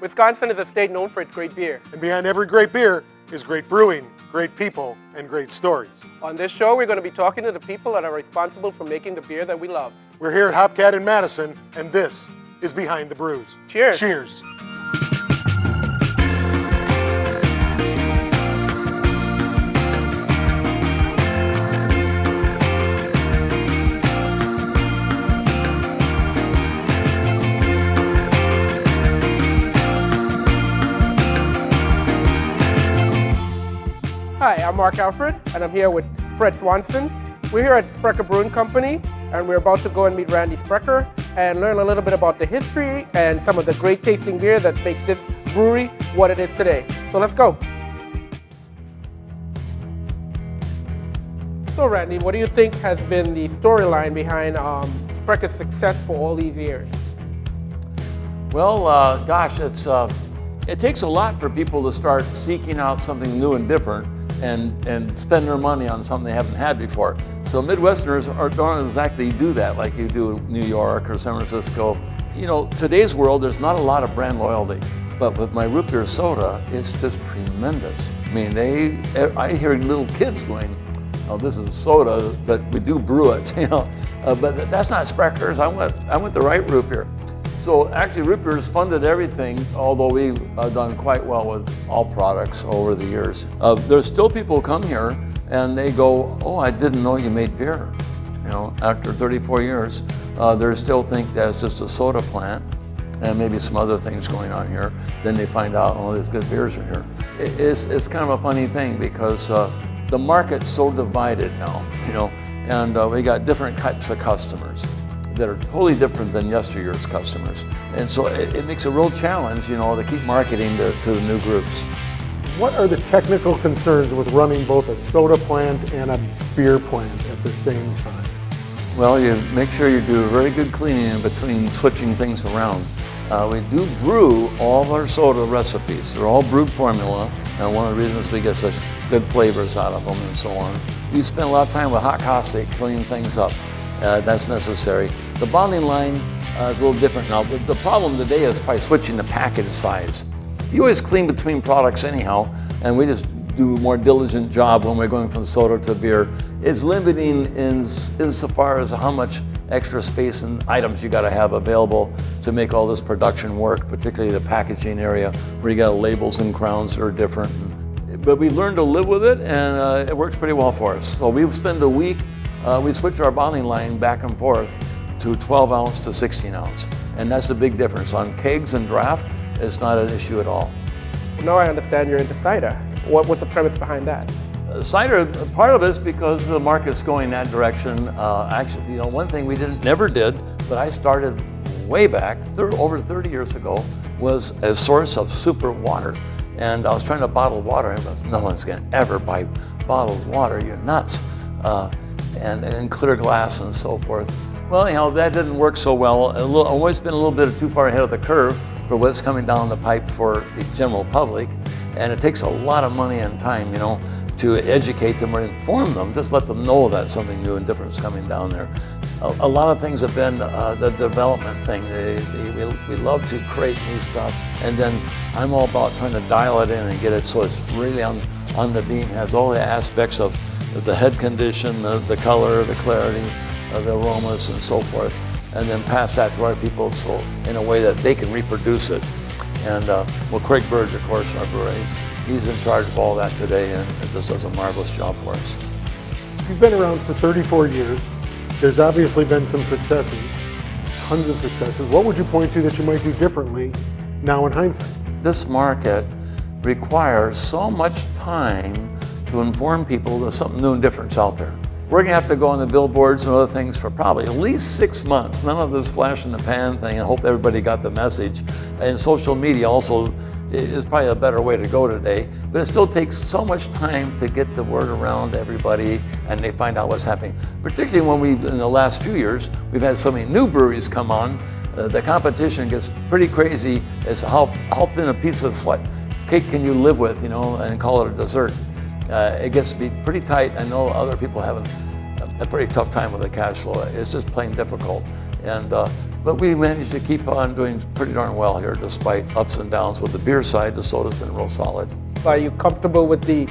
Wisconsin is a state known for its great beer. And behind every great beer is great brewing, great people, and great stories. On this show, we're going to be talking to the people that are responsible for making the beer that we love. We're here at Hopcat in Madison, and this is Behind the Brews. Cheers. Cheers. Hi, I'm Mark Alfred, and I'm here with Fred Swanson. We're here at Sprecher Brewing Company, and we're about to go and meet Randy Sprecher and learn a little bit about the history and some of the great tasting beer that makes this brewery what it is today. So let's go. So Randy, what do you think has been the storyline behind Sprecher's success for all these years? Well, gosh, it takes a lot for people to start seeking out something new and different and spend their money on something they haven't had before. So Midwesterners don't exactly do that like you do in New York or San Francisco. You know, today's world, there's not a lot of brand loyalty, but with my root beer soda, it's just tremendous. I mean, I hear little kids going, "Oh, this is soda, but we do brew it," you know. But that's not Sprecher's. I went the right root beer. So actually, root beer has funded everything, although we've done quite well with all products over the years. There's still people who come here and they go, "Oh, I didn't know you made beer." You know, after 34 years, they still think that's just a soda plant and maybe some other things going on here. Then they find out, oh, these good beers are here. It's kind of a funny thing because the market's so divided now, you know, and we got different types of customers that are totally different than yesteryear's customers. And so it makes a real challenge, you know, to keep marketing to the new groups. What are the technical concerns with running both a soda plant and a beer plant at the same time? Well, you make sure you do a very good cleaning in between switching things around. We do brew all of our soda recipes. They're all brewed formula, and one of the reasons we get such good flavors out of them and so on. We spend a lot of time with hot caustic cleaning things up. That's necessary. The bottling line is a little different now. The problem today is by switching the package size. You always clean between products anyhow, and we just do a more diligent job when we're going from soda to beer. It's limiting insofar as how much extra space and items you got to have available to make all this production work, particularly the packaging area where you got labels and crowns that are different. But we learned to live with it, and it works pretty well for us. So we spend a week. We switch our bottling line back and forth to 12 ounce to 16 ounce. And that's a big difference. On kegs and draft, it's not an issue at all. Well, now I understand you're into cider. What was the premise behind that? Cider, part of it is because the market's going that direction. Actually, you know, one thing we never did, but I started way back, over 30 years ago, was a source of super water. And I was trying to bottle water, and I was, no one's gonna ever buy bottled water, you're nuts. And clear glass and so forth. Well, anyhow, that didn't work so well. I've always been a little bit too far ahead of the curve for what's coming down the pipe for the general public. And it takes a lot of money and time, you know, to educate them or inform them, just let them know that something new and different is coming down there. A lot of things have been the development thing. We love to create new stuff, and then I'm all about trying to dial it in and get it so it's really on the beam, has all the aspects of the head condition, the color, the clarity, the aromas, and so forth, and then pass that to our people so in a way that they can reproduce it. And well, Craig Burge, of course, our brewer, he's in charge of all that today, and it just does a marvelous job for us. You've been around for 34 years. There's obviously been some successes, tons of successes. What would you point to that you might do differently now in hindsight? This market requires so much time to inform people that something new and different's out there. We're gonna have to go on the billboards and other things for probably at least 6 months. None of this flash in the pan thing. I hope everybody got the message. And social media also is probably a better way to go today, but it still takes so much time to get the word around to everybody and they find out what's happening. Particularly when in the last few years, we've had so many new breweries come on, the competition gets pretty crazy as how thin a piece of cake can you live with, you know, and call it a dessert. It gets to be pretty tight. I know other people have a pretty tough time with the cash flow. It's just plain difficult. And But we managed to keep on doing pretty darn well here despite ups and downs with the beer side. The soda's been real solid. Are you comfortable with the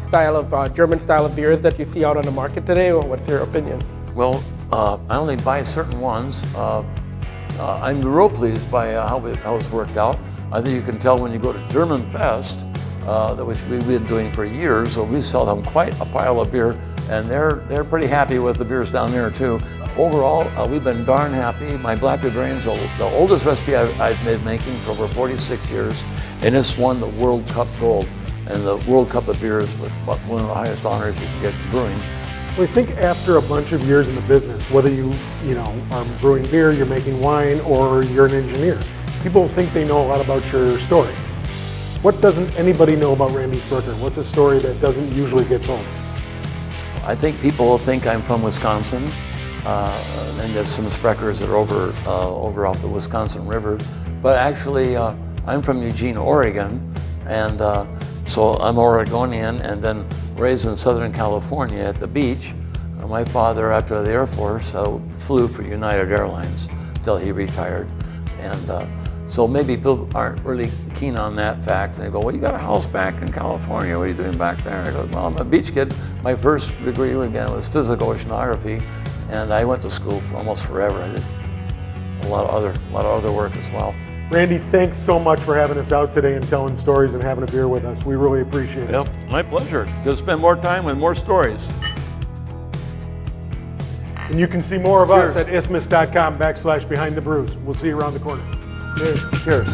style of German style of beers that you see out on the market today, or what's your opinion? Well, I only buy certain ones. I'm real pleased by how it's worked out. I think you can tell when you go to German Fest, which we've been doing for years, so we sell them quite a pile of beer, and they're pretty happy with the beers down there too. Overall, we've been darn happy. My Black Bavarian's the oldest recipe I've been making for over 46 years, and it's won the World Cup gold. And the World Cup of beer is one of the highest honors you can get in brewing. So I think after a bunch of years in the business, whether you are brewing beer, you're making wine, or you're an engineer, people think they know a lot about your story. What doesn't anybody know about Randy Sprecher? What's a story that doesn't usually get told? I think people think I'm from Wisconsin, and there's some Sprechers that are over off the Wisconsin River. But actually, I'm from Eugene, Oregon, and so I'm Oregonian, and then raised in Southern California at the beach. My father, after the Air Force, flew for United Airlines until he retired. And so maybe people aren't really keen on that fact. And they go, well, you got a house back in California. What are you doing back there? I go, well, I'm a beach kid. My first degree, again, was physical oceanography. And I went to school for almost forever. I did a lot of other work as well. Randy, thanks so much for having us out today and telling stories and having a beer with us. We really appreciate it. Yep, my pleasure. Just spend more time with more stories. And you can see more of us at isthmus.com/behindthebrews. We'll see you around the corner. Cheers. Cheers.